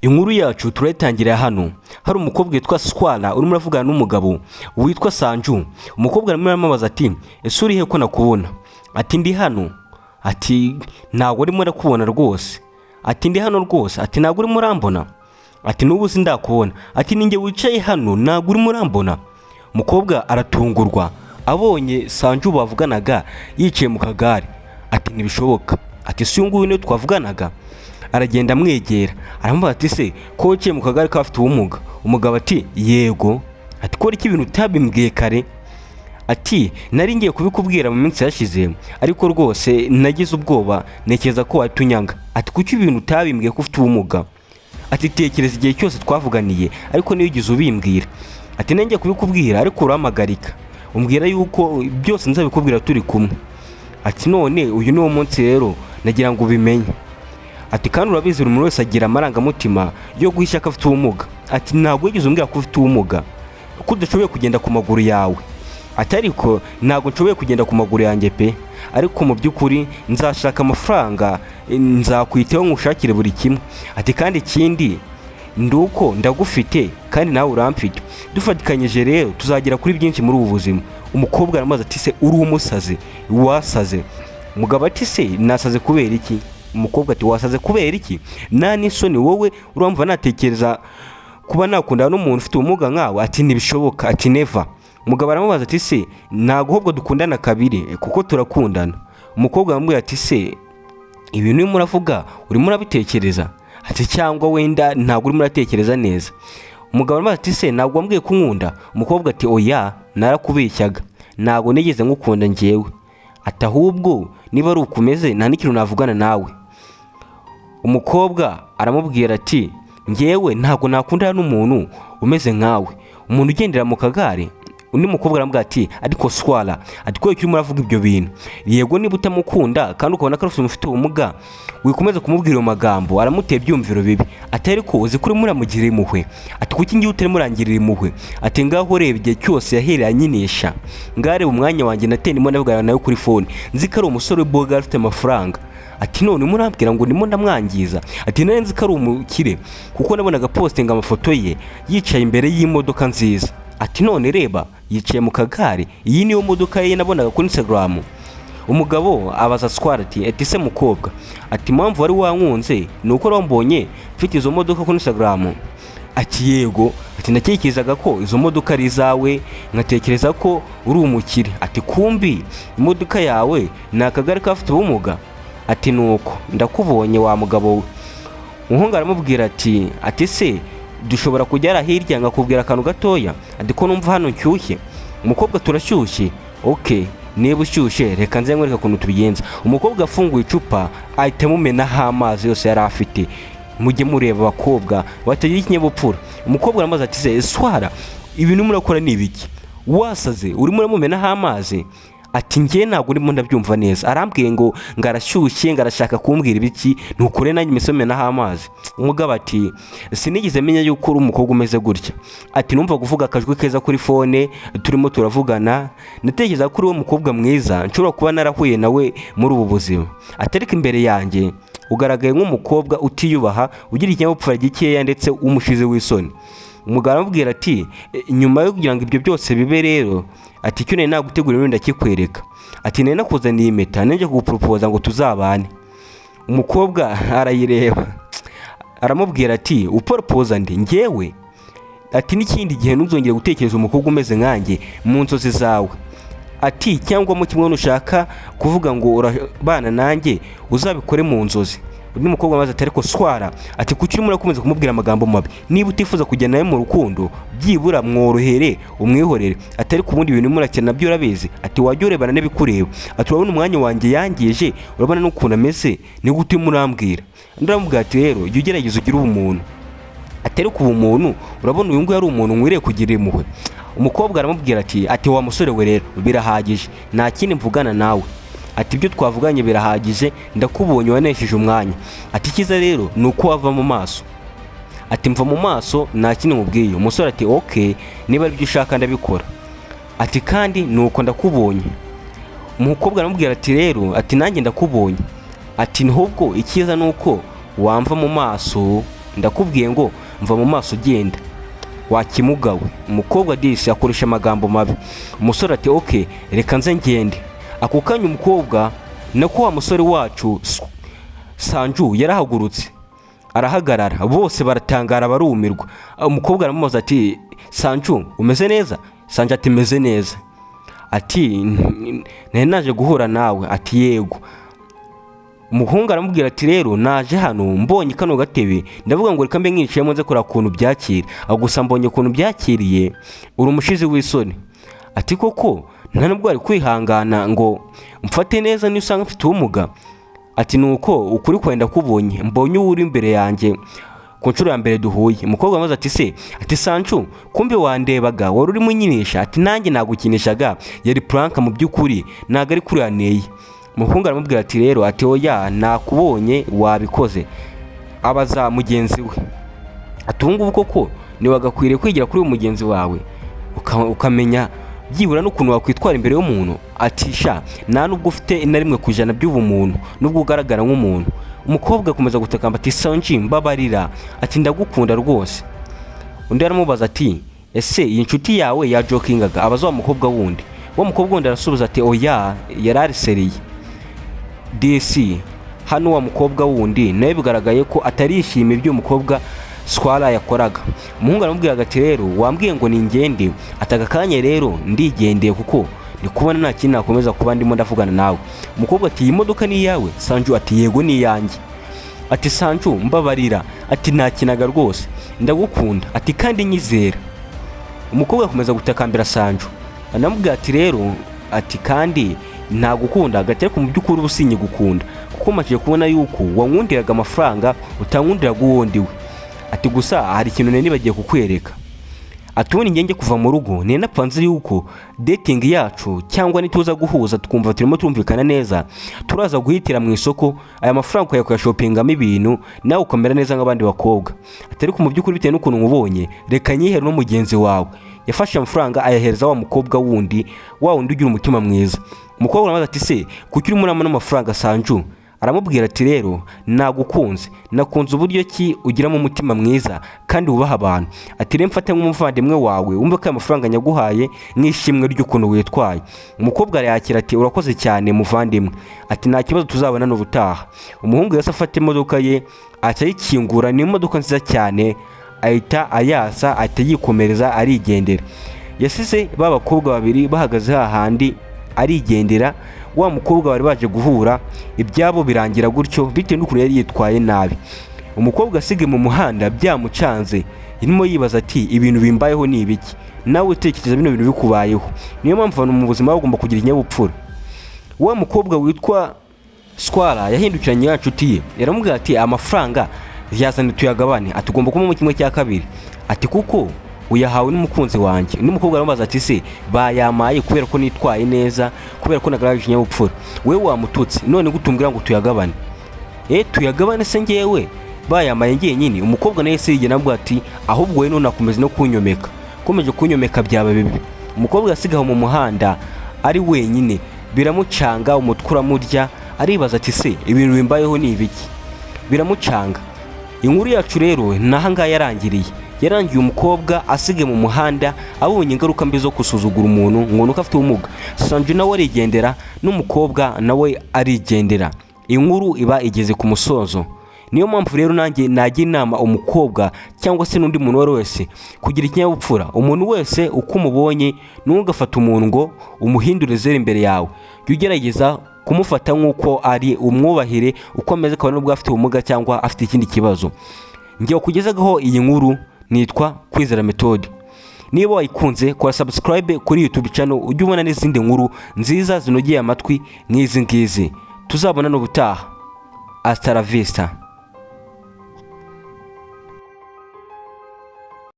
Inkuru yacu turayitangira hano. Hari umukobwa witwa SWARA urimo uravugana n'umugabo witwa SANJU. Umukobwa arimo aramubaza ati ese uri he ko nakubona? Ati ndi hano. Ati ntabwo urimo urakubona rwose. Ati ndi hano rwose. Ati ntabwo urimo urambona. Ati n'ubu sindakubona. Ati ninjye wicaye hano ntabwo urimo urambona. Umukobwa aratungurwa abonye SANJU bavuganaga yicaye mu kagare. Ati ntibishoboka. Ati si uyu nguyu niwe twavuganaga. Aragenda amwegera aramubaza ati se ko wicaye mu kagare k'abafite ubumuga? Umugabo ati yego. Ati ko iki bintu utabimbwiye kare? Ati nari ngiye kubikubwira mu minsi yashize ariko rwose nagize ubwoba nekeza ko watunyanga. Ati kuki ibintu utabimbwiye ko ufite ubumuga? Ati tekereza igihe cyose twavuganiye ariko niyo ugize ubimbwira. Ati nanjye kubikubwira ariko uramagarika umbwira yuko byose nzabikubwira turi kumwe. Ati none uyu ni wo munsi rero nagira ngo ubimenye. Ati kandi urabizi buri muntu wese agira amarangamutima yo guhisha ko afite ubumuga. Ati ntabwo wigeze umbwira ko ufite ubumuga ko udashoboye kugenda ku maguru yawe. Ati ariko ntabwo nshoboye kugenda ku maguru yanjye pe, ariko mu by'ukuri nzashaka amafaranga nzakwiteho ngushakire buri kimwe. Ati kandi ikindi nduko ndagufite kandi nawe uramfite, dufatikanyije rero tuzagera kuri byinshi muri ubu buzima. Umukobwa aramaze ati se uri umusazi wasaze? Umugabo ati se nasaze kubera iki? Umukobwa ati wasaze kubera iki? Nta n'isoni wowe urumva natekereza kuba nakundana n'umuntu ufite ubumuga nkawe? Ati ntibishoboka. Ati never. Umugabo aramubaza ati se ntabwo ahubwo dukundana kabiri kuko turakundana? Umukobwa aramubwira ati se ibintu urimo uravuga urimo urabitekereza? Ati cyangwa wenda ntabwo urimo uratekereza neza. Umugabo aramubaza ati se ntabwo wambwiye ko unkunda? Umukobwa ati oya narakubeshyaga ntabwo nigeze ngukunda njyewe. Ati ahubwo niba ari ukumeze nta n'ikintu navugana nawe. Umukobwa aramubwira ati njyewe ntabwo nakundana n'umuntu umeze nkawe, umuntu ugendera mu kagare. Undi mukobwa aramubwira ati ariko SWARA, ati ko urimo uravuga ibyo bintu? Yego niba utamukunda kandi ukabona ko ufite ubumuga wikomeza kumubwira amagambo aramuteye ibyumviro bibi. Ati ariko uzi kuri muramugirira impuhwe? Ati kuki ngiye utari murangirira impuhwe? Ati ngaho reba igihe cyose yahereye anyinisha, ngare umwanya wanjye nateye ndimo ndavugana nawe kuri phone nzi ko ari umusore w'boga afite amafaranga. Ati none murambwira ngo ndimo ndamwangiza? Ati nari nzi ko ari umukire kuko nabonaga postinga amafoto ye yicaye imbere y'imodoka nziza. Ati none reba yicaye mu kagare, iyi niyo modoka ye nabonaga kuri Instagram. Umugabo abaza SWARA ati se mukobwa, ati impamvu wari wankunze ni uko wambonye mfite izo modoka kuri Instagram? Ati yego. Ati natekerezaga ko izo modoka ari izawe nkatekereza ko uri umukire. Ati kumbi imodoka yawe ni akagare k'abafite ubumuga? Ati nuko ndakubonye wa mugabo we. Umuhungu aramubwira ati se dushobora kujya hirya ngakubwira akantu gatoya? Ati ko numva hano nshyushye. Umukobwa turashyushye. Okay niba ushyushye reka nze nkwereka ukuntu tubigenza. Umukobwa afunguye icupa ahita amumenaho amazi yose yari afite. Mujye mureba abakobwa batagira ikinyabupfura. Umukobwa aramaze ati se SWARA ibintu murakora ni ibiki? Wasaze urimo uramumenaho amazi? Ati njye ntabwo ndimo ndabyumva neza. Arambwiye ngo ngarashyushye ngarashaka kumbwira ibiki nukure nanjye imisomena amazi. Umugabo ati sinigeze menya yuko uri umukobwa umeze gutya. Ati numva kuvuga akajwi keza kuri phone turimo turavugana natekereza ko uri uwo mukobwa mwiza nshobora kuba narahuye nawe muri ubu buzima. Ati ariko imbere yanjye ugaragaye nk'umukobwa utiyubaha ugira ikinyabupfura gikeya ndetse umushize w'isoni. Umugabo aramubwira ati nyuma yo kugira ngo ibyo byose bibe rero, ati icyo nari nagutegura ibintu ndakikwereka. Ati nari nakuzaniye impeta nje kugupropoza ngo tuzabane. Umukobwa arayireba aramubwira ati uporopoza ndi njyewe? Ati n'ikindi gihe ntuzongere gutekereza umukobwa umeze nkanjye mu nzozi zawe. Ati cyangwa mu kimwe nushaka kuvuga ngo urabana nanjye uzabikore mu nzozi. Undi mukobwa amaze ati ariko SWARA, ati kuki urimo urakomeza kumubwira amagambo mabi? Niba utifuza kujya nawe mu rukundo byibura mworohere umwihorere. Ati ariko ubundi ibintu murakena nabyo urabizi. Ati wajya urebana n'ebikureba. Ati urabona umwanya wanjye yangije, urabona n'ukuntu ameze, ni gute murambwira? Ndaramubwira ati rero jya ugerageza ugire ubumuntu. Ati ariko ubumuntu urabona uyu nguyu ari umuntu nkwiriye kugirira impuhwe. Umukobwa aramubwira ati wa musore we rero birahagije nta kindi mvugana nawe. Ati ibyo twavuganye birahagije ndakubonye wanesheje umwanya. Ati kiza rero nuko wava mu maso. Ati mva mu maso nta kindi nkubwiye. Umusore ati okay niba ari byo ushaka ndabikora. Ati kandi nuko ndakubonye. Umukobwa aramubwira ati rero ati nanjye ndakubonye. Ati ahubwo ikiza nuko wamva mu maso ndakubwiye ngo mva mu maso ugenda wakimugawe. Umukobwa disi akoresha amagambo mabi. Umusore ati okay reka nze ngende. Ako kanya umukobwa nako wa musore wacu SANJU yarahagurutse arahagarara, bose baratangara barumirwa. Umukobwa aramubaza ati SANJU umeze neza? SANJU ati meze neza. Ati naje guhura nawe? Ati yego. Umuhungu aramubwira ati rero naje hano mbonye kano gatebe ndavuga ngo reka mbe nkiciyemo nze kora kuntu byakira, gusa mbonye kuntu byakiriye uri umushizi w'isoni. Ati koko nta nubwo ari kwihangana ngo mfate neza niyo usanga mfite ubumuga? Ati nuko ukuri kwenda kubonye mbonye uri imbere yanjye ku nshuro ya mbere duhuye. Umukobwa amaze ati se, ati SANJU kumbe wandebaga wari uri munyinisha? Ati nanjye nagukinishaga, yari prank mu by'ukuri ntago ari kuri yaneye. Umuhungu aramubwira ati rero ati oya nakubonye wabikoze. Abaza mugenzi we ati ubungubu koko ni wagakwiriye kwigira kuri uyu mugenzi wawe ukamenya byibura n'ukuntu wakwitwara imbere y'umuntu? Ati sha nta nubwo ufite na rimwe ku ijana by'ubumuntu nubwo ugaragara nk'umuntu. Umukobwa akomeza gutakamba ati SANJU mbabarira, ati ndagukunda rwose. Undi aramubaza ati ese iyi nshuti yawe ya jokingaga? Abaza wa mukobwa wundi. Wa mukobwa wundi arasubiza ati oya yarariseriye DC. Hano wa mukobwa wundi nawe bigaragaye ko atarishimiye ibyo umukobwa SWARA yakoraga. Umuhungu aramubwira ati rero wambwiye ngo ningende? Ataga kanya rero ndigendeye kuko ni kubona nta kintu nakomeza kuba ndimo ndavugana nawe. Umukobwa ati iyi modoka ni iyawe? SANJU ati yego ni iyanjye. Ati SANJU mbabarira, ati nakinaga rwose ndagukunda, ati kandi nyizera. Umukobwa akomeza gutakambira SANJU anamubwira ati rero ati kandi ntagukunda gateka mu by'ukuri ubusinye gukunda kuko maje kubona yuko wankundiraga amafaranga utankundiraga uwondiwe. Ati gusa hari ikintu nene bagiye kukwereka. Ati ubundi ngenge kuva mu rugo nene napanze yuko dating yacu cyangwa nituza guhuza tukumva turimo turumvikana neza turaza guhitira mu isoko aya mafaranga ukayakoya shoppingamo ibintu nawe ukamera neza nk'abandi bakobwa. Ati ariko mu by'ukuri bitewe n'ukuntu nkubonye reka nyihere no mugenzi wawe. Yafashe amafaranga ayahereza wa mukobwa wundi ugira umutima mwiza. Umukobwa aramubaza ati se kuki uri murama n'amafaranga SANJU? Aramubwira ati rero nagukunze, nakunze uburyo ki ugiramo umutima mwiza kandi wubaha abantu. Ati rero mfate nk'umuvandimwe wawe wumve ko amafaranga nyaguhaye nk'ishimwe ry'ukuntu witwaye. Umukobwa arayakira ati urakoze cyane muvandimwe, ati nta kibazo tuzabona n'ubutaha. Umuhungu yasa afata imodoka ye acyayikingura, ni imodoka nziza cyane, ahita ayasa ahita yikomereza arigendera. Yasize babakobwa babiri bahagaze hahandi arigendera. Wa mukobwa bari baje guhura ibyabo birangira gutyo bitewe n'ukuntu yari yitwaye nabi. Umukobwa asige mu muhanda byamucanze, irimo yibaza ati ibintu bimbayeho ni ibiki? Nawe utekereza bino bintu bikubayeho? Niyo mpamvu abantu mu buzima bagomba kugira inyabupfura. Wa mukobwa witwa SWARA yahindukiranye ya nshuti ye yaramubwira ati amafaranga yazane tuyagabane, atugomba kuma mu kimwe cya kabiri. Ati kuko uyahawe n'umukunzi wanjye. N'umukobwa aramubaza ati se bayamaye kubera ko nitwaye neza, kubera ko nagaragaje inyabupfura? Wewe wamututse none gutumbwira ngo tuyagabane? Tuyagabane se ngewe bayamaye ngiye nyine? Umukobwa naye se yigena avuga ati ahubwo we none akomeze no kunyomeka, komeje kunyomeka byaba bibi. Umukobwa yasigaho mu muhanda ari wenyine biramucanga, umutwe uramurya, aribaza ati se ibintu bimbayeho ni ibiki? Biramucanga. Inkuru yacu rero naha ngaha yarangiye umukobwa asige mu muhanda abonye ingaruka mbi zo kusuzugura umuntu ngo nuko afite ubumuga. SANJU nawe arigendera n'umukobwa nawe arigendera. Inkuru iba igeze ku musozo. Niyo mpamvu rero nanjye nagira inama umukobwa cyangwa se n'undi muntu wese kugira ikinyabupfura. Umuntu wese uko umubonye ntugafata umuntu ngo umuhindure zero imbere yawe. Jya ugerageza kumufata nk'uko ari, umwubahire uko ameze kabone n'ubwo afite ubumuga cyangwa afite ikindi kibazo. Ngiye kugezagaho iyi nkuru nitwa KWIZERA Methode. Niba wayikunze kora subscribe kuri YouTube channel ujye ubona n'izindi nkuru nziza zinogeye amatwi nk'izi ngizi. Tuzabona n'ubutaha. Hasta la vista.